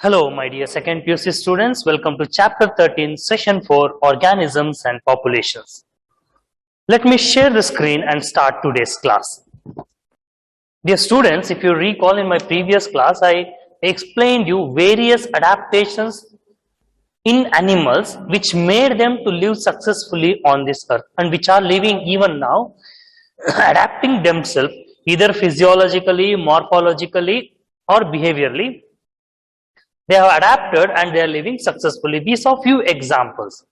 Hello, my dear second PUC students. Welcome to Chapter 13, Session 4, Organisms and Populations. Let me share the screen and start today's class. Dear students, if you recall in my previous class, I explained you various adaptations in animals which made them to live successfully on this earth and which are living even now, adapting themselves either physiologically, morphologically, or behaviorally. They have adapted and they are living successfully. We saw few examples,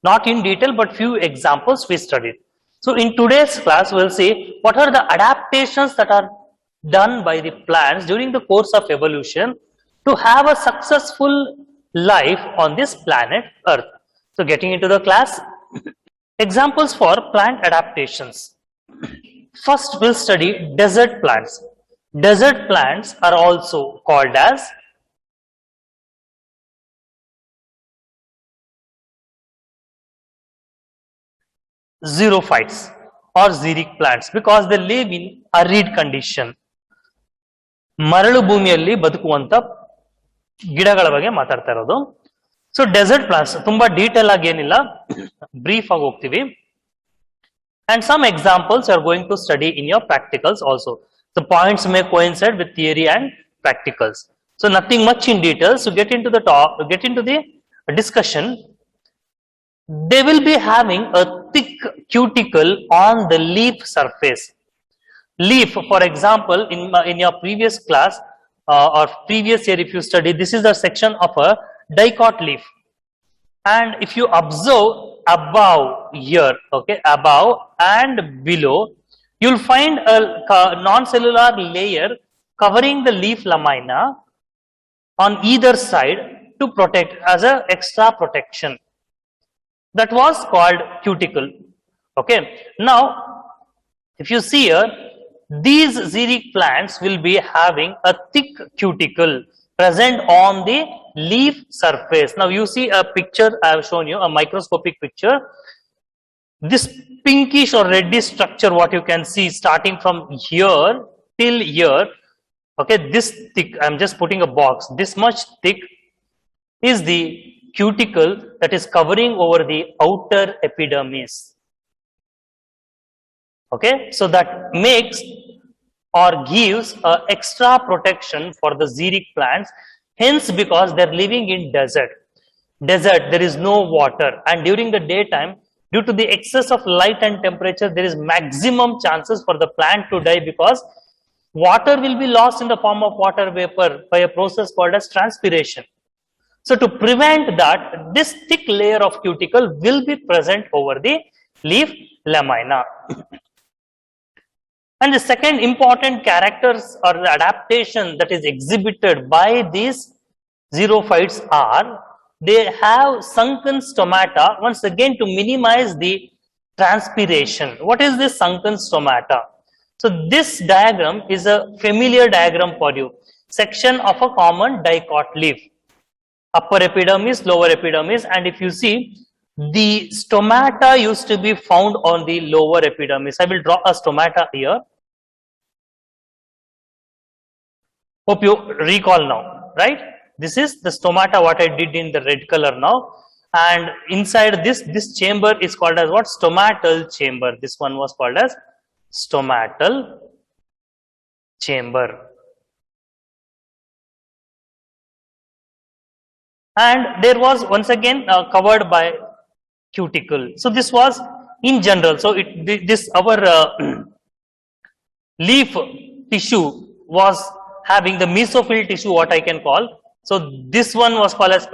not in detail, but few examples we studied. So in today's class, we'll see what are the adaptations that are done by the plants during the course of evolution to have a successful life on this planet Earth. So getting into the class, examples for plant adaptations. First, we'll study desert plants. Desert plants are also called as xerophytes or xeric plants because they live in arid condition. ಮರಳು ಭೂಮಿಯಲ್ಲಿ ಬದುಕುವಂತ ಗಿಡಗಳ ಬಗ್ಗೆ ಮಾತಾಡ್ತಾ ಇರೋದು. So dessert plants ತುಂಬಾ detail ಆಗಿ ಏನಿಲ್ಲ, brief ಆಗಿ ಹೋಗ್ತೀವಿ. And some examples you are going to study in your practicals also. The points may coincide with theory and practicals. So nothing much in detail. So get into the discussion. They will be having a thick cuticle on the leaf surface. Leaf, for example, in your previous class or previous year, if you study, this is the section of a dicot leaf. And if you observe above here, okay, above and below, you'll find a non-cellular layer covering the leaf lamina on either side to protect as a extra protection. That was called cuticle. Okay. Now, if you see here, these xeric plants will be having a thick cuticle present on the leaf surface. Now, you see a picture I have shown you, a microscopic picture. This pinkish or reddish structure, what you can see starting from here till here, okay, this thick, I'm just putting a box, this much thick is the cuticle that is covering over the outer epidermis. Okay, so that makes or gives a extra protection for the xeric plants, hence because they're living in desert. There is no water, and during the daytime, due to the excess of light and temperature, there is maximum chances for the plant to die because water will be lost in the form of water vapor by a process called as transpiration. So to prevent that, this thick layer of cuticle will be present over the leaf lamina. And the second important characters or the adaptation that is exhibited by these xerophytes are, they have sunken stomata, once again to minimize the transpiration. What is this sunken stomata? So this diagram is a familiar diagram for you. Section of a common dicot leaf. Upper epidermis, lower epidermis, and if you see, the stomata used to be found on the lower epidermis. I will draw a stomata here. Hope you recall now, right? This is the stomata what I did in the red color now, and inside this chamber is called as what? Stomatal chamber. This one was called as stomatal chamber. And there was once again covered by cuticle. So this was in general. So our leaf tissue was having the mesophyll tissue, what I can call. So this one was called as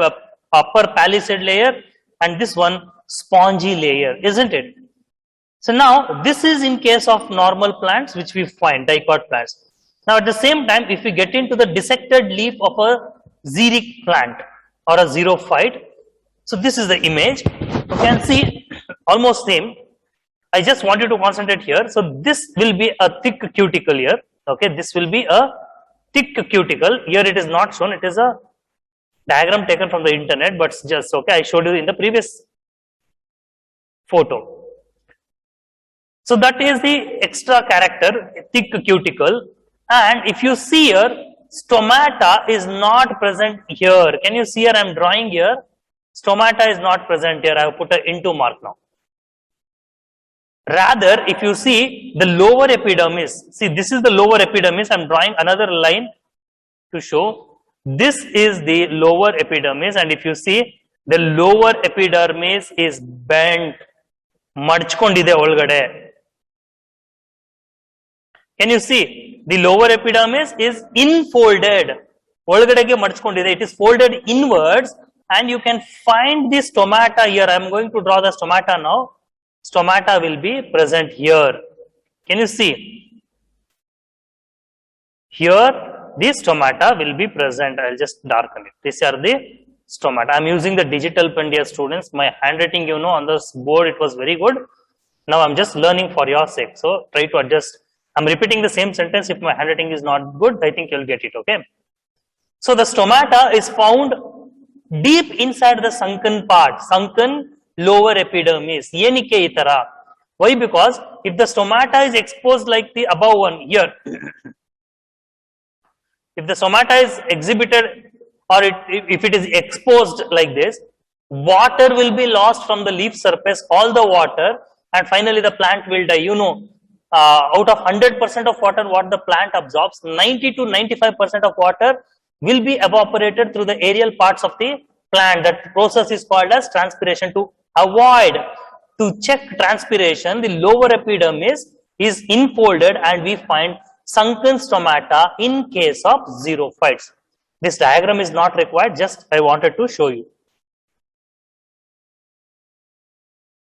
upper palisade layer, and this one spongy layer, isn't it? So now this is in case of normal plants which we find, dicot plants. Now at the same time, if we get into the dissected leaf of a xeric plant or a xerophyte, so this is the image. You can see almost same. I just want you to concentrate here. So this will be a thick cuticle here. Okay, this will be a thick cuticle. Here it is not shown. It is a diagram taken from the internet, but just okay. I showed you in the previous photo. So that is the extra character, thick cuticle. And if you see here, stomata is not present here. Can you see here? I'm drawing here. Stomata is not present here. I have put an into mark now. Rather, if you see the lower epidermis, see this is the lower epidermis. I'm drawing another line to show. This is the lower epidermis, and if you see, the lower epidermis is bent, ಮಡ್ಚ್ಕೊಂಡಿದೆ ಒಳಗಡೆ. Can you see? The lower epidermis is infolded. ಒಳಗಡೆಗೆ ಮಡ್ಚ್ಕೊಂಡಿದೆ. It is folded inwards, and you can find the stomata here. I am going to draw the stomata now. Stomata will be present here. Can you see? Here, the stomata will be present. I'll just darken it. These are the stomata. I'm using the digital pen, dear students. My handwriting, you know, on this board, it was very good. Now I'm just learning for your sake. So try to adjust. I'm repeating the same sentence. If my handwriting is not good, I think you'll get it. Okay. So the stomata is found deep inside the sunken part, sunken lower epidermis. Yenike itara. Why? Because if the stomata is exposed like the above one here, if the stomata is exhibited or if it is exposed like this, water will be lost from the leaf surface, all the water, and finally the plant will die. You know, out of 100% of water what the plant absorbs, 90 to 95% of water will be evaporated through the aerial parts of the plant. That process is called as transpiration. To check transpiration, the lower epidermis is infolded and we find sunken stomata in case of xerophytes. This diagram is not required, just I wanted to show you.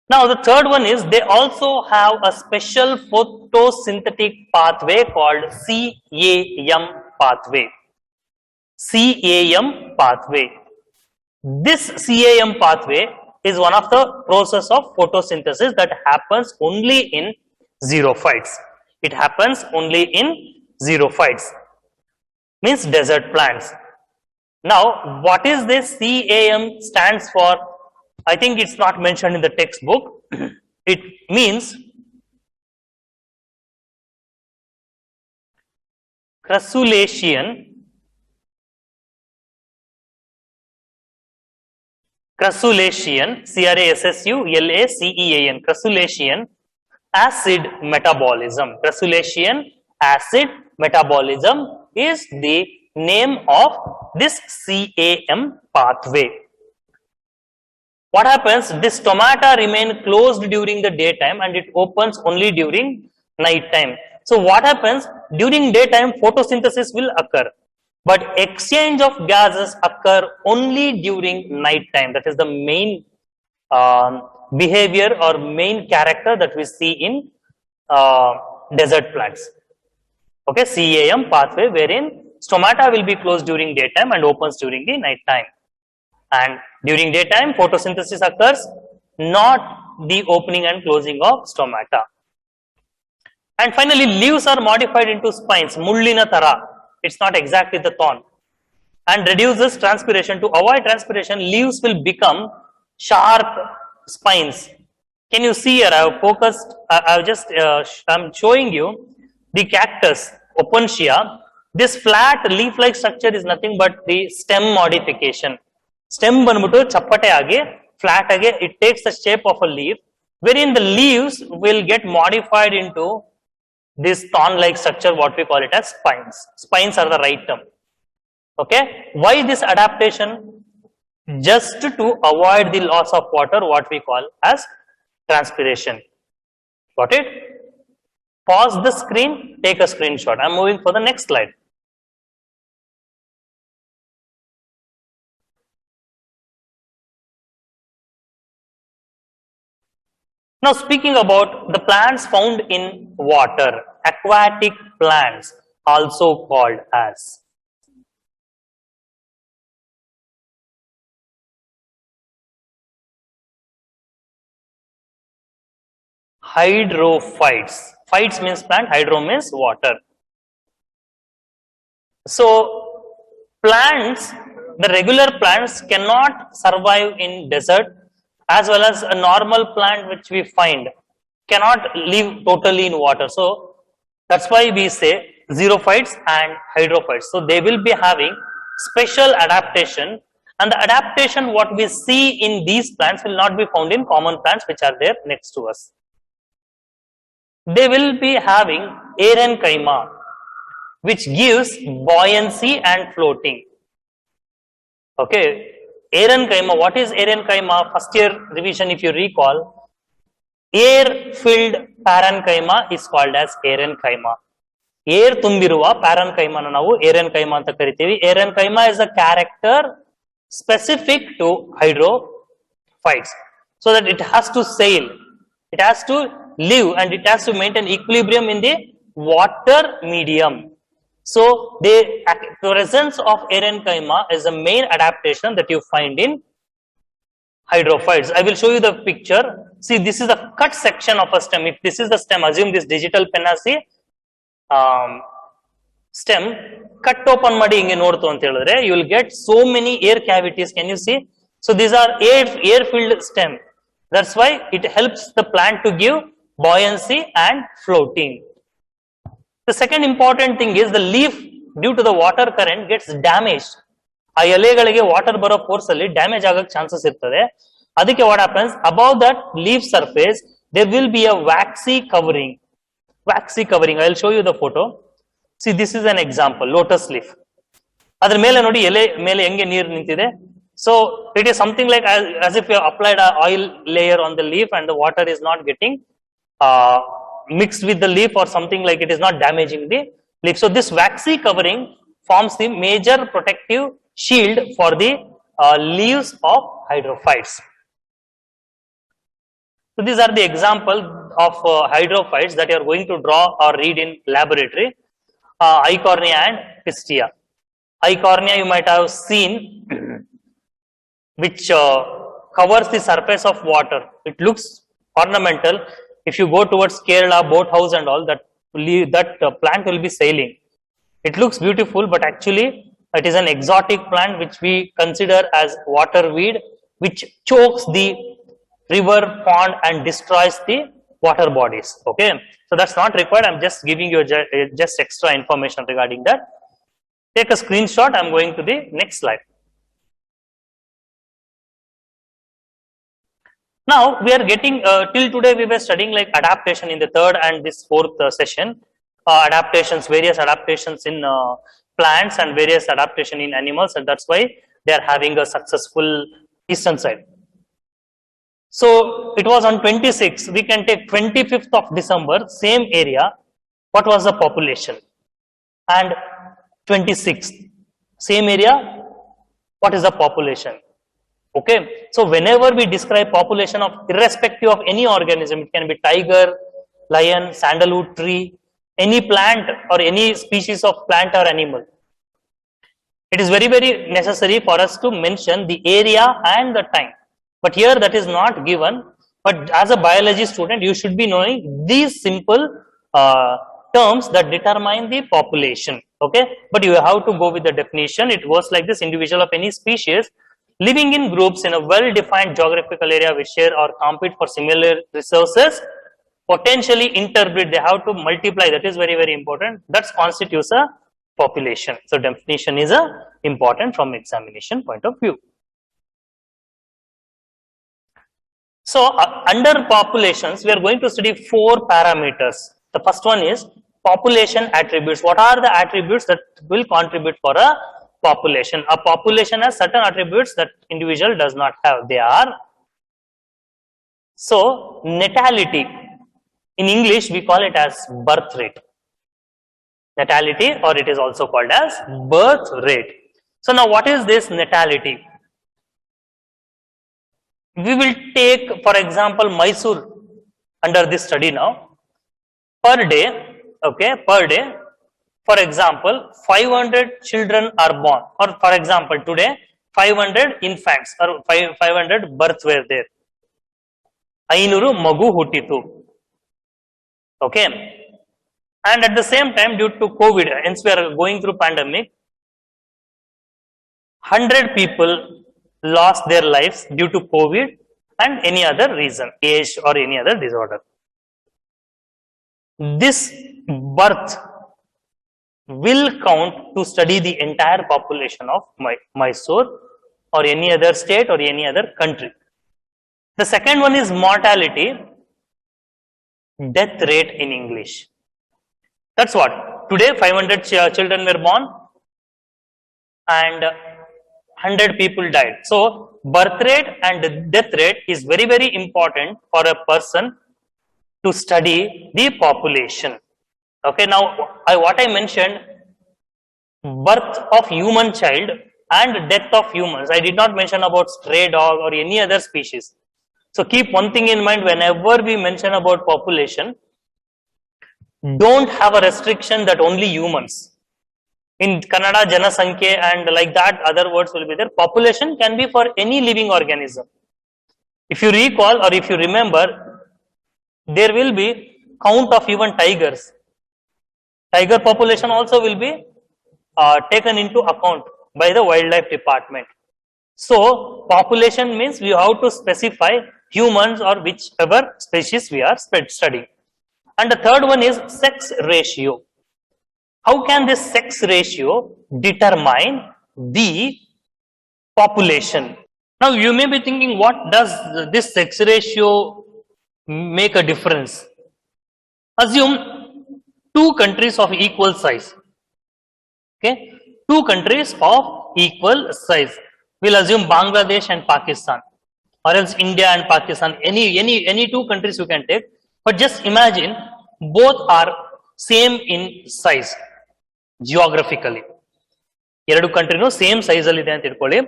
Now the third one is they also have a special photosynthetic pathway called CAM pathway. CAM pathway. This CAM pathway is one of the process of photosynthesis that happens only in xerophytes. It happens only in xerophytes, means desert plants. Now, what is this CAM stands for? I think it's not mentioned in the textbook. It means crassulacean CRASSULACEAN, crassulacean acid metabolism. Crassulacean acid metabolism is the name of this CAM pathway. What happens? This stomata remain closed during the daytime and it opens only during night time. So what happens? During daytime photosynthesis will occur, but exchange of gases occur only during night time. That is the main behavior or main character that we see in desert plants. Okay, CAM pathway wherein stomata will be closed during daytime and opens during the night time. And during daytime photosynthesis occurs, not the opening and closing of stomata. And finally, leaves are modified into spines. Mullina tara. It's not exactly the thorn. And reduces transpiration. To avoid transpiration, leaves will become sharp spines. Can you see here? I have focused. I'm showing you the cactus Opuntia. This flat leaf-like structure is nothing but the stem modification. Stem banbutu chappate age, flat age, it takes the shape of a leaf, wherein the leaves will get modified into this thorn-like structure, what we call it as spines. Spines are the right term. Okay. Why this adaptation? Just to avoid the loss of water, what we call as transpiration. Got it? Pause the screen, take a screenshot. I'm moving for the next slide. Now speaking about the plants found in water, aquatic plants, also called as hydrophytes. Phytes means plant, hydro means water. So plants, the regular plants cannot survive in desert, as well as a normal plant which we find cannot live totally in water. So that's why we say xerophytes and hydrophytes. So they will be having special adaptation, and the adaptation what we see in these plants will not be found in common plants which are there next to us. They will be having aerenchyma, which gives buoyancy and floating. Okay, aerenchyma. What is aerenchyma? First year revision, if you recall, air-filled parenchyma is called as aerenchyma. Air ತುಂಬಿರುವ parenchyma ನಾವು aerenchyma ಅಂತ ಕರಿತೀವಿ. Aerenchyma is a character specific to hydrophytes, so that it has to sail, it has to live, and it has to maintain equilibrium in the water medium. So the presence of aerenchyma is the main adaptation that you find in hydrophytes. I will show you the picture. See, this is the cut section of a stem. If this is the stem, assume this digital pen as the stem, cut open ಮಾಡಿ ಹಿಂಗೆ ನೋಡ್ತು ಅಂತ ಹೇಳಿದ್ರೆ you will get so many air cavities. Can you see? So these are air filled stem. That's why it helps the plant to give buoyancy and floating. The second important thing is the leaf, due to the water current, gets damaged. ಆ ಎಲೆಗಳಿಗೆ water ಬರೋ force ಅಲ್ಲಿ damage ಆಗಕ್ಕೆ chances ಇರ್ತದೆ. ಅದಕ್ಕೆ what happens, above that leaf surface there will be a waxy covering. I will show you the photo. See, this is an example, lotus leaf. ಅದರ ಮೇಲೆ ನೋಡಿ ಎಲೆ ಮೇಲೆ ಹೆಂಗೆ ನೀರು ನಿಂತಿದೆ. So it is something like as if you have applied an oil layer on the leaf and the water is not getting mixed with the leaf, or something like it is not damaging the leaf. So this waxy covering forms the major protective shield for the leaves of hydrophytes. So these are the example of hydrophytes that you are going to draw or read in laboratory. Eichhornia and Pistia. Eichhornia you might have seen, which covers the surface of water. It looks ornamental. If you go towards Kerala, boat house and all, that plant will be sailing. It looks beautiful, but actually it is an exotic plant which we consider as water weed, which chokes the river, pond, and destroys the water bodies. Okay, so that's not required. I'm just giving you just extra information regarding that. Take a screenshot. I'm going to the next slide. Now we are getting till today we were studying like adaptation in the third and this fourth session. Adaptations, various adaptations in plants and various adaptation in animals, and that's why they are having a successful eastern side. So it was on 26th. We can take 25th of December, same area. What was the population? And 26th, same area. What is the population? Okay. So whenever we describe population of, irrespective of any organism, it can be tiger, lion, sandalwood tree, any plant or any species of plant or animal, it is very, very necessary for us to mention the area and the time. But here that is not given. But as a biology student, you should be knowing these simple terms that determine the population. Okay, but you have to go with the definition. It goes like this: individual of any species living in groups in a well-defined geographical area which share or compete for similar resources, potentially interbreed. They have to multiply. That is very, very important. That constitutes a population. So definition is important from examination point of view. So under populations, we are going to study 4 parameters. The first one is population attributes. What are the attributes that will contribute for a population? A population has certain attributes that individual does not have. They are, so natality. In English, we call it as birth rate. Natality, or it is also called as birth rate. So now what is this natality? We will take, for example, Mysore under this study now. Per day, okay, per day, for example, 500 children are born, or for example, today 500 infants or 500 births were there. 500 ಮಗು ಹುಟ್ಟಿತು. Okay, and at the same time, due to COVID, hence we are going through pandemic, 100 people lost their lives due to COVID and any other reason, age or any other disorder. This birth will count to study the entire population of Mysore or any other state or any other country. The second one is mortality, death rate in English. That's what. Today 500 children were born and 100 people died. So birth rate and death rate is very, very important for a person to study the population. Okay, now what I mentioned, birth of human child and death of humans. I did not mention about stray dog or any other species. So keep one thing in mind whenever we mention about population, don't have a restriction that only humans. In Kannada, Janasankhya and like that, other words will be there. Population can be for any living organism. If you recall or if you remember, there will be count of even tigers. Tiger population also will be taken into account by the wildlife department. So population means we have to specify humans or whichever species we are studying. And the third one is sex ratio. How can this sex ratio determine the population? Now you may be thinking, what does this sex ratio make a difference? Assume two countries of equal size. Okay, two countries of equal size. We'll assume Bangladesh and Pakistan, or else India and Pakistan. Any two countries you can take. But just imagine both are same in size geographically. ಎರಡು ಕಂಟ್ರಿನೂ same size ಅಲ್ಲಿ ಇದೆ ಅಂತ ಇಟ್ಕೊಳ್ಳಿ.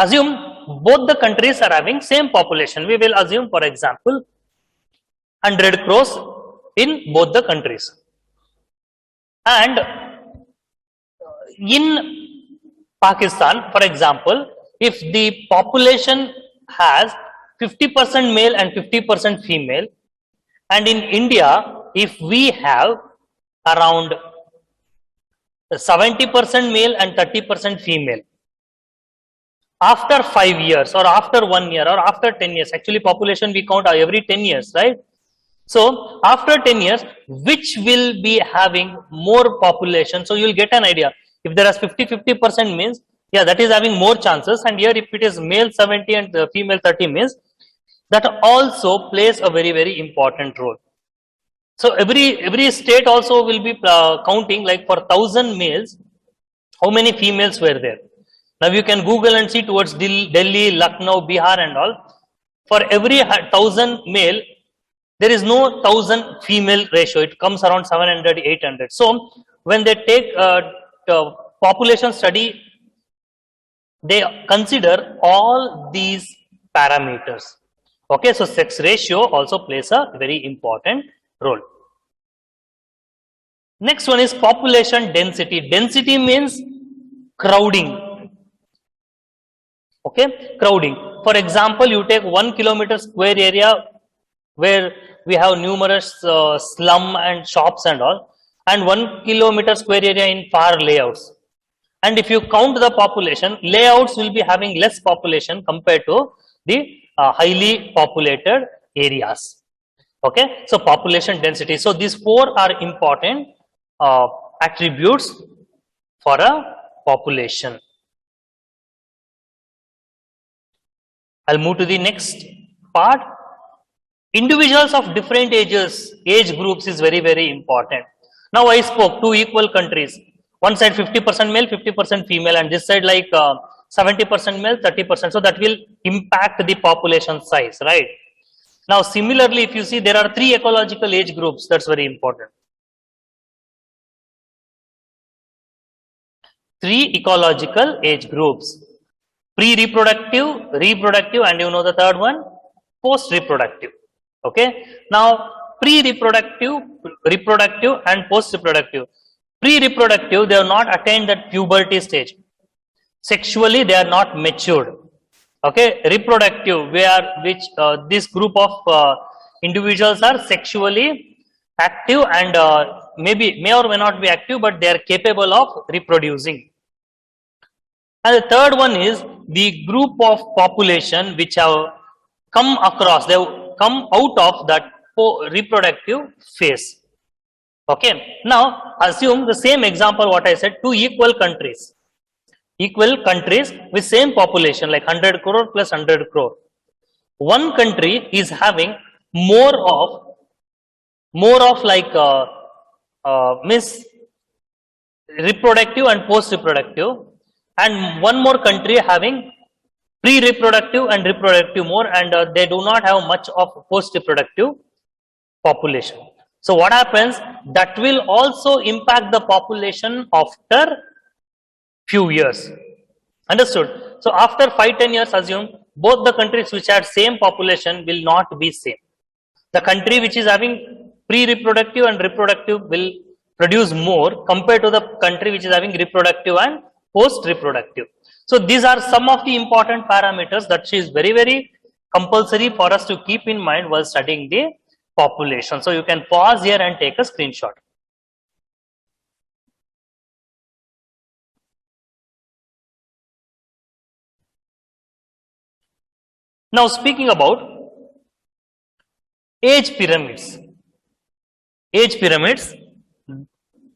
Assume both the countries are having same population. We will assume, for example, 100 crores in both the countries. And in Pakistan, for example, if the population has 50% male and 50% female, and in India, if we have around 70% male and 30% female, after 5 years or after 1 year or after 10 years, actually population we count every 10 years, right? So after 10 years, which will be having more population? So you will get an idea. If there is 50% means, yeah, that is having more chances. And here if it is male 70 and female 30 means, that also plays a very, very important role. So every state also will be counting, like for 1,000 males, how many females were there. Now you can Google and see towards Delhi, Lucknow, Bihar and all. For every 1,000 male, there is no 1,000 female ratio. It comes around 700, 800. So when they take population study, they consider all these parameters. Okay, so sex ratio also plays a very important role. Next one is population density. Density means crowding. Okay, crowding. For example, you take 1 kilometer square area where we have numerous slum and shops and all, and 1 kilometer square area in far layouts. And if you count the population, layouts will be having less population compared to the highly populated areas. Okay, so population density. So these four are important attributes for a population. I'll move to the next part. Individuals of different age groups is very, very important. Now I spoke two equal countries. One side 50% male, 50% female, and this side like 70% male, 30%. So that will impact the population size, right? Now similarly, if you see, there are three ecological age groups. That's very important. Three ecological age groups: pre-reproductive, reproductive, and you know the third one, post-reproductive. Okay, now pre-reproductive, reproductive, and post-reproductive. Pre-reproductive, they have not attained that puberty stage. Sexually, they are not matured. Okay, reproductive, this group of individuals are sexually active and may or may not be active, but they are capable of reproducing. And the third one is the group of population which have come across, they have come out of that reproductive phase. Okay, now assume the same example what I said, two equal countries with same population like 100 crore plus 100 crore. One country is having more of like means reproductive and post reproductive, and one more country having pre-reproductive and reproductive more, and they do not have much of post-reproductive population. So what happens? That will also impact the population after few years. Understood? So after 5-10 years, assume both the countries which had same population will not be same. The country which is having pre-reproductive and reproductive will produce more compared to the country which is having reproductive and post-reproductive. So these are some of the important parameters that is very, very compulsory for us to keep in mind while studying the population. So you can pause here and take a screenshot. Now speaking about age pyramids. Age pyramids,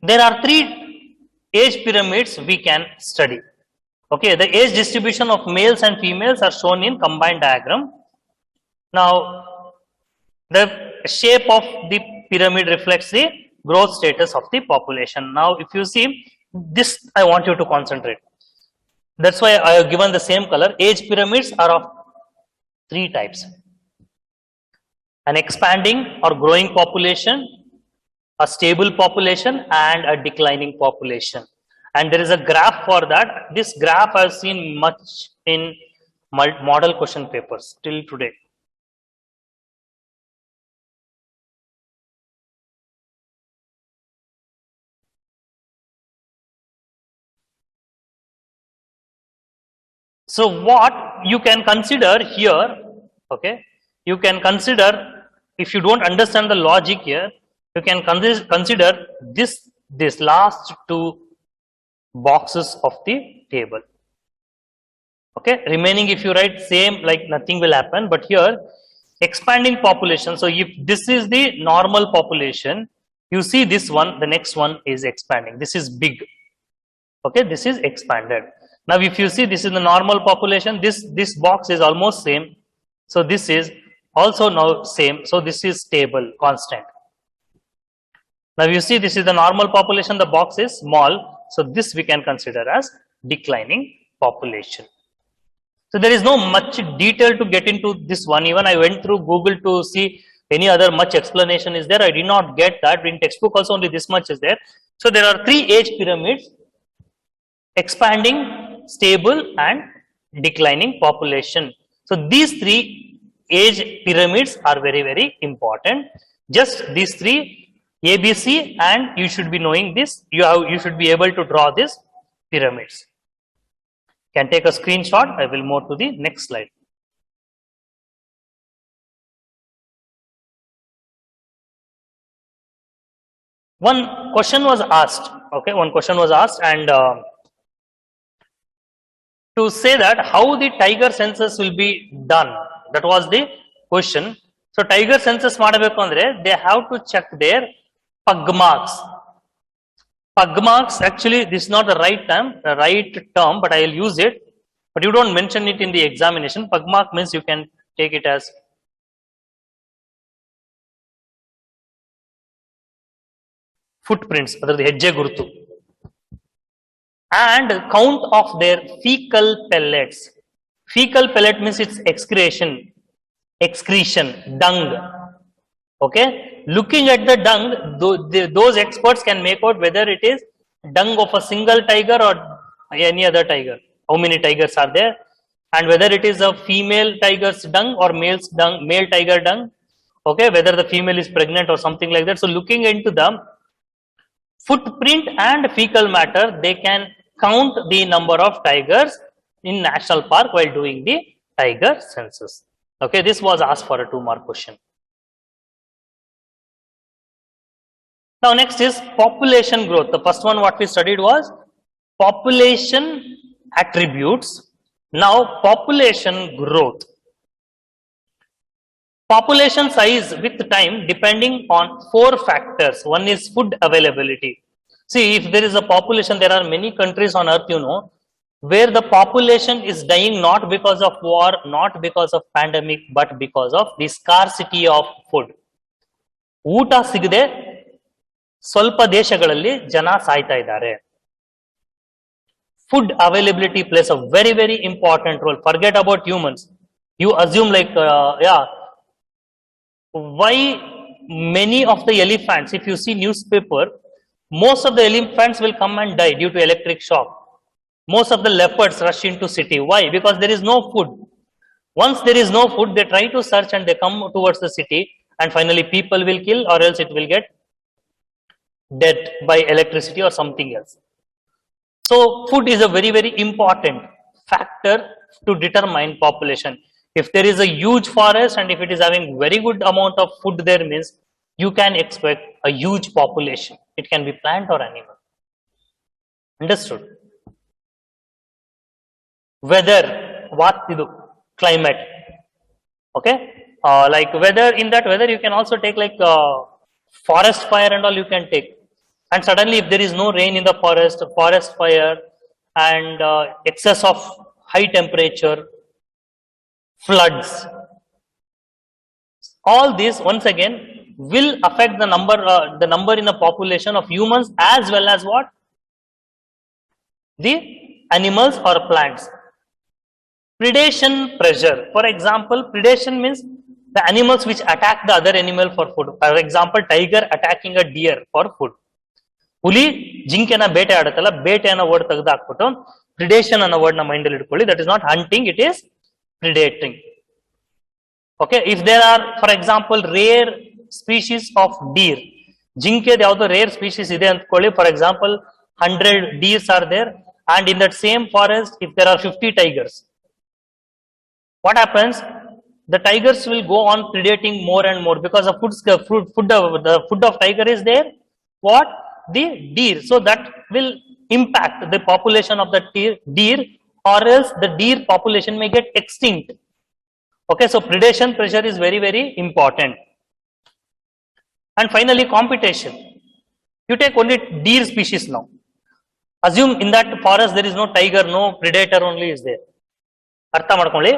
there are 3 age pyramids we can study. Okay, the age distribution of males and females are shown in combined diagram. Now, the shape of the pyramid reflects the growth status of the population. Now, if you see this, I want you to concentrate. That's why I have given the same color. Age pyramids are of 3 types: an expanding or growing population, a stable population, and a declining population. And there is a graph for that. This graph I've seen much in model question papers till today. So what you can consider here, okay, you can consider, if you don't understand the logic here, you can consider this last 2 boxes of the table. Okay, remaining if you write same, like nothing will happen. But here expanding population, so if this is the normal population, you see this one, the next one is expanding. This is big. Okay, this is expanded. Now if you see, this is the normal population, this box is almost same, so this is also now same, so this is stable, constant. Now you see, this is the normal population, the box is small, so this we can consider as declining population. So there is no much detail to get into this one. Even I went through Google to see any other much explanation is there. I did not get that. In textbook also only this much is there. So there are 3 age pyramids: expanding, stable, and declining population. So these 3 age pyramids are very, very important. Just these 3 ABC, and you should be knowing this. You should be able to draw these pyramids. Can take a screenshot. I will move to the next slide. One question was asked. Okay, one question was asked, and to say that how the tiger census will be done. That was the question. So tiger census madabeku andre they have to check their pug marks. Pug marks, actually this is not the right term, but I will use it. But you don't mention it in the examination. Pug mark means you can take it as footprints, the hejje gurtu. And count of their fecal pellets. Fecal pellet means it's excretion, dung. Okay, looking at the dung, those experts can make out whether it is dung of a single tiger or any other tiger. How many tigers are there, and whether it is a female tiger's dung or male tiger dung. Okay, whether the female is pregnant or something like that. So looking into the footprint and fecal matter, they can count the number of tigers in national park while doing the tiger census. Okay, this was asked for a 2-mark question. Now next is population growth. The first one what we studied was population attributes. Now population growth. Population size with time depending on 4 factors. One is food availability. See, if there is a population, there are many countries on earth, where the population is dying not because of war, not because of pandemic, but because of the scarcity of food. ಊಟ ಸಿಗದೆ ಸ್ವಲ್ಪ ದೇಶಗಳಲ್ಲಿ ಜನ ಸಾಯ್ತಾ ಇದ್ದಾರೆ. Food availability plays a very, very important role. Forget about humans. You assume like, why many of the elephants, if you see newspaper, most of the elephants will come and die due to electric shock. Most of the leopards rush into city. Why? Because there is no food. Once there is no food, they try to search and they come towards the city, and finally people will kill, or else it will get dead by electricity or something else. So food is a very, very important factor to determine population. If there is a huge forest and if it is having very good amount of food there, means you can expect a huge population. It can be plant or animal. Understood? Weather, what idu? Climate. Okay? Like weather, in that weather you can also take like forest fire and all you can take. And suddenly if there is no rain in the forest fire and excess of high temperature, floods, all this once again will affect the number in the population of humans as well as what? The animals or plants. Predation pressure. For example, predation means the animals which attack the other animal for food. For example, tiger attacking a deer for food. ಹುಲಿ ಜಿಂಕೆನ ಬೇಟೆ ಆಡುತ್ತಲ್ಲ, ಬೇಟೆಯನ್ನ word ತೆಗೆದು ಹಾಕ್ಬಿಟ್ಟು predation ಅನ್ನೋ word ನ mind ಅಲ್ಲಿ ಇಟ್ಕೊಳ್ಳಿ. That is not hunting, it is predating. Okay, if there are for example rare species of deer, ಜಿಂಕೆದ ಯಾವ್ದೋ ರೇರ್ ಸ್ಪೀಶೀಸ್ ಇದೆ ಅಂದ್ಕೊಳ್ಳಿ. For example 100 deers are there, and in that same forest if there are 50 tigers, what happens? The tigers will go on predating more and more because the food of tiger is there. What? The deer. So that will impact the population of the deer, or else the deer population may get extinct. Okay, so predation pressure is very, very important. And finally, competition. You take only deer species now. Assume in that forest there is no tiger, no predator only is there. ಅರ್ಥ ಮಾಡ್ಕೊಳ್ಳಿ,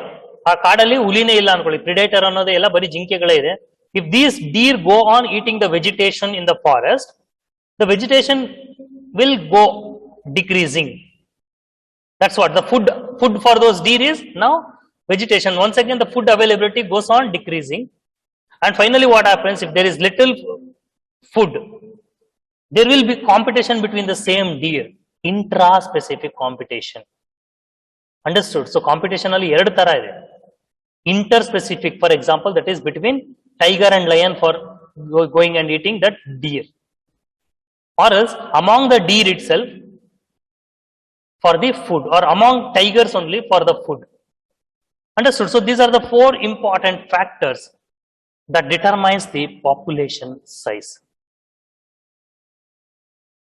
ಆ ಕಾಡಲ್ಲಿ ಹುಲಿನೇ ಇಲ್ಲ ಅನ್ಕೊಳ್ಳಿ, predator ಅನ್ನೋದೇ ಎಲ್ಲ ಬರೀ ಜಿಂಕೆಗಳೇ ಇದೆ. If these deer go on eating the vegetation in the forest, the vegetation will go decreasing. That's what the food for those deer is now vegetation. Once again the food availability goes on decreasing, and finally what happens? If there is little food, there will be competition between the same deer, intra-specific competition. Understood? So competition ಅಲ್ಲಿ ಎರಡು ತರ ಇದೆ. Interspecific, for example, that is between tiger and lion for going and eating that deer, or else among the deer itself for the food, or among tigers only for the food. Understood? So these are the 4 important factors that determines the population size.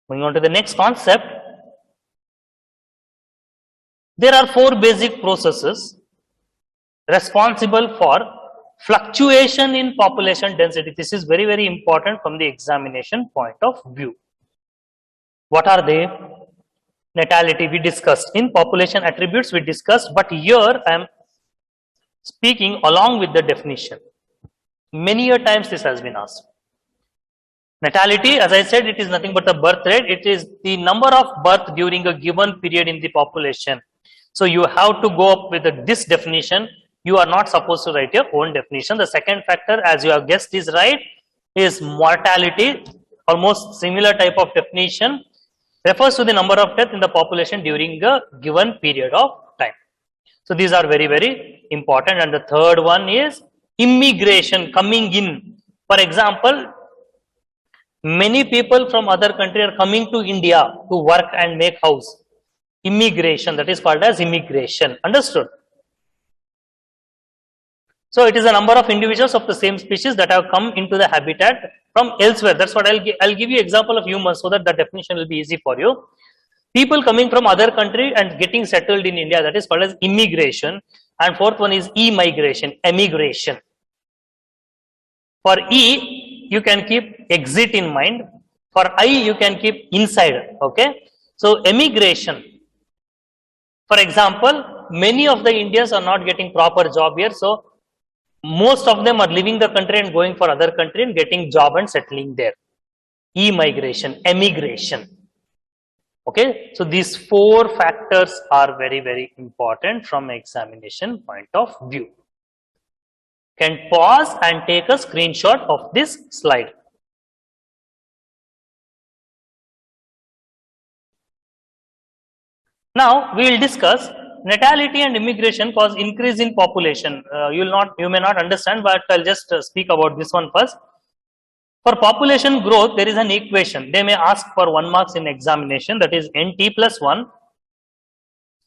Moving on to the next concept, there are 4 basic processes responsible for fluctuation in population density. This is very, very important from the examination point of view. What are they? Natality we discussed, in population attributes we discussed, but here I am speaking along with the definition. Many a times this has been asked. Natality, as I said, it is nothing but the birth rate. It is the number of birth during a given period in the population. So you have to go up with this definition. You are not supposed to write your own definition. The second factor, as you have guessed, is right, is mortality. Almost similar type of definition, refers to the number of deaths in the population during a given period of time. So these are very, very important. And the third one is immigration, coming in. For example, many people from other country are coming to India to work and make house. Immigration, that is called as immigration. Understood? So it is a number of individuals of the same species that have come into the habitat from elsewhere. That's what I'll give you example of humans so that the definition will be easy for you. People coming from other country and getting settled in India, that is called as immigration. And fourth one is emigration, emigration. For E, you can keep exit in mind. For I, you can keep inside. Okay. So emigration. For example, many of the Indians are not getting proper job here. So most of them are leaving the country and going for other country and getting job and settling there. E-migration, emigration. Okay, so these four factors are very, very important from examination point of view. Can pause and take a screenshot of this slide. Now we will discuss natality and immigration cause increase in population. You may not understand, but I'll just speak about this one first. For population growth, there is an equation. They may ask for 1 marks in examination, that is NT plus 1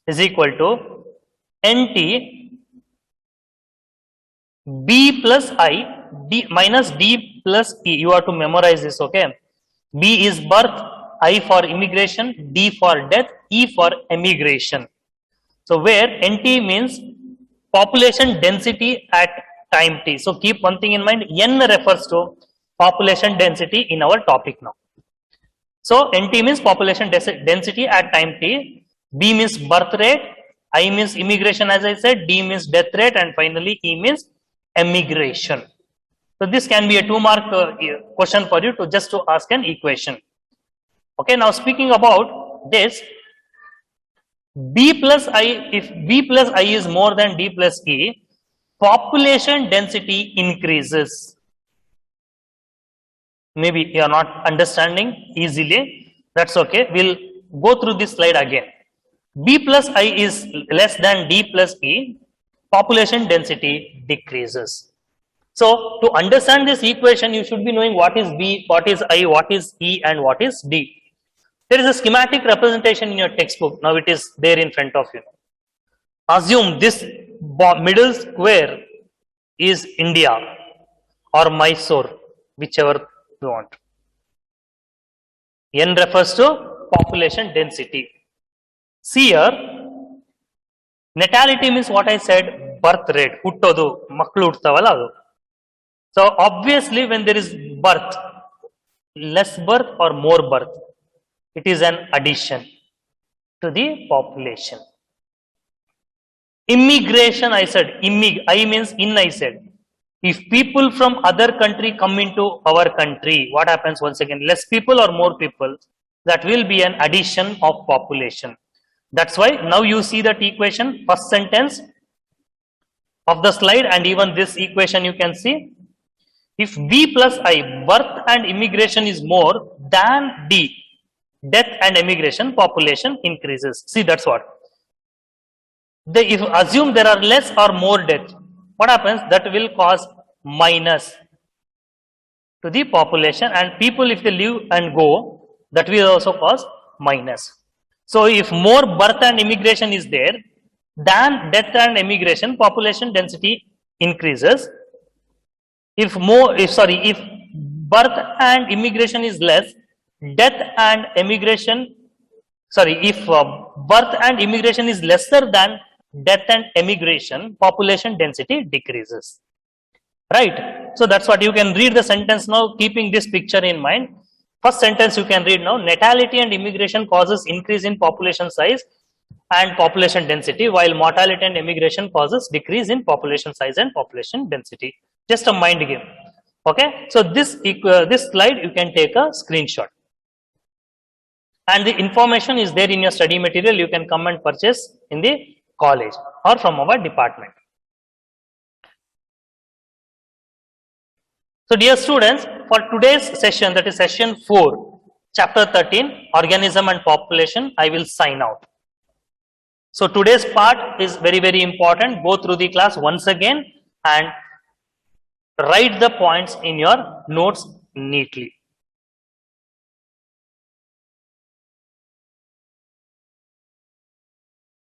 is equal to NT B plus I D minus D plus E. You have to memorize this, okay? B is birth, I for immigration, D for death, E for emigration. So where NT means population density at time t. So keep one thing in mind, N refers to population density in our topic now. So NT means population density at time t, B means birth rate, I means immigration as I said, D means death rate, and finally E means emigration. So this can be a 2-mark question for you to just to ask an equation. Okay, now speaking about this, B plus I, if B plus I is more than D plus E, population density increases. Maybe you are not understanding easily, that's okay. We'll go through this slide again. B plus I is less than D plus E, population density decreases. So to understand this equation, you should be knowing what is B, what is I, what is E, and what is D. There is a schematic representation in your textbook. Now it is there in front of you. Assume this middle square is India or Mysore, whichever you want. N refers to population density. See here, natality means what I said, birth rate. Huttodu, maklu huttavalla adu. So obviously when there is birth, less birth or more birth, it is an addition to the population. Immigration, I said, I means in, I said. If people from other country come into our country, what happens once again? Less people or more people? That will be an addition of population. That's why now you see that equation, first sentence of the slide, and even this equation you can see. If B plus I, birth and immigration is more than D, death and emigration, population increases. See, that's what. If assume there are less or more death, what happens? That will cause minus to the population, and people if they live and go, that will also cause minus. So if more birth and immigration is there, than death and emigration, population density increases. If birth and immigration is less, death and emigration, if birth and immigration is lesser than death and emigration, population density decreases. Right? So that's what you can read the sentence now, keeping this picture in mind. First sentence you can read now, natality and immigration causes increase in population size and population density, while mortality and emigration causes decrease in population size and population density. Just a mind game. Okay, so this slide you can take a screenshot, and the information is there in your study material. You can come and purchase in the college or from our department. So dear students, for today's session, that is session 4, chapter 13, organism and population, I will sign out. So today's part is very, very important. Go through the class once again and write the points in your notes neatly.